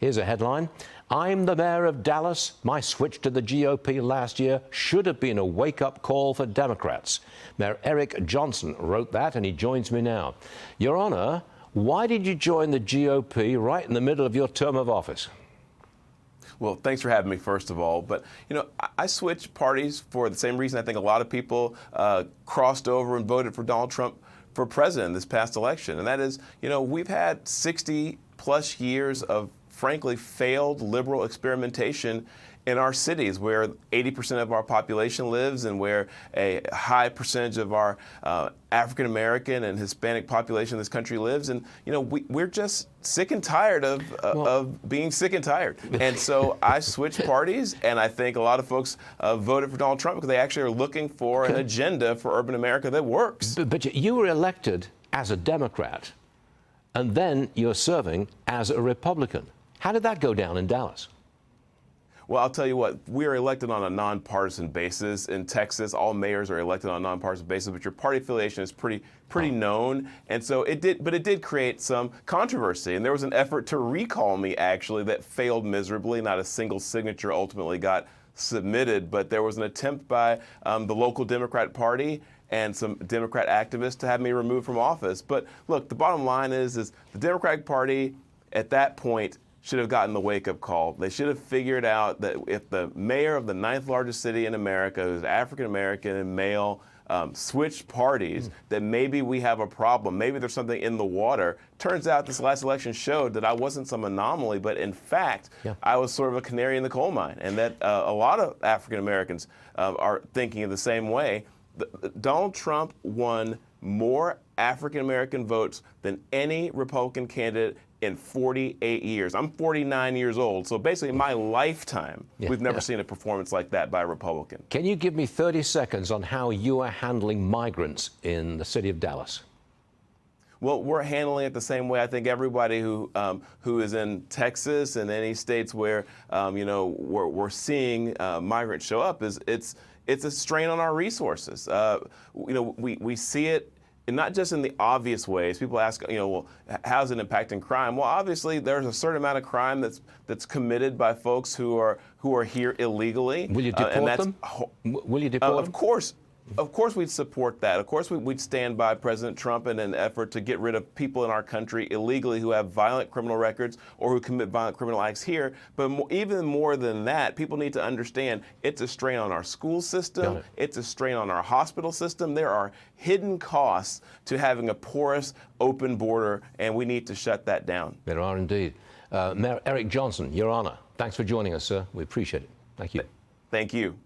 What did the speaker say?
Here's a headline. I'm the mayor of Dallas. My switch to the GOP last year should have been a wake-up call for Democrats. Mayor Eric Johnson wrote that, and he joins me now. Your Honor, why did you join the GOP right in the middle of your term of office? Well, thanks for having me, first of all. But, you know, I switched parties for the same reason I think a lot of people crossed over and voted for Donald Trump for president this past election. And that is, you know, we've had 60-plus years of, frankly, failed liberal experimentation in our cities, where 80% of our population lives and where a high percentage of our African-American and Hispanic population in this country lives. And, you know, we're just sick and tired of being sick and tired. And so I switched parties, and I think a lot of folks voted for Donald Trump because they actually are looking for an agenda for urban America that works. But you were elected as a Democrat, and then you're serving as a Republican. How did that go down in Dallas? Well, I'll tell you what, we are elected on a nonpartisan basis. In Texas, all mayors are elected on a nonpartisan basis, but your party affiliation is pretty known. And so it did create some controversy. And there was an effort to recall me, actually, that failed miserably. Not a single signature ultimately got submitted, but there was an attempt by the local Democrat Party and some Democrat activists to have me removed from office. But look, the bottom line is the Democratic Party at that point should have gotten the wake-up call. They should have figured out that if the mayor of the 9th largest city in America, who's African-American and male, switched parties, that maybe we have a problem. Maybe there's something in the water. Turns out this last election showed that I wasn't some anomaly, but in fact, I was sort of a canary in the coal mine, and that a lot of African-Americans are thinking the same way. Donald Trump won more African-American votes than any Republican candidate in 48 years. I'm 49 years old, so basically in my lifetime, we've never seen a performance like that by a Republican. Can you give me 30 seconds on how you are handling migrants in the city of Dallas? Well, we're handling it the same way I think everybody who is in Texas and any states where you know we're seeing migrants show up is it's a strain on our resources. You know, we see it. And not just in the obvious ways. People ask, you know, well, how's it impacting crime? Well, obviously, there's a certain amount of crime that's committed by folks who are here illegally. Will you deport them? Will you deport them? Of course we'd support that. Of course we'd stand by President Trump in an effort to get rid of people in our country illegally who have violent criminal records or who commit violent criminal acts here. But even more than that, people need to understand it's a strain on our school system. It's a strain on our hospital system. There are hidden costs to having a porous, open border, and we need to shut that down. There are indeed. Mayor Eric Johnson, Your Honor, thanks for joining us, sir. We appreciate it. Thank you. Thank you.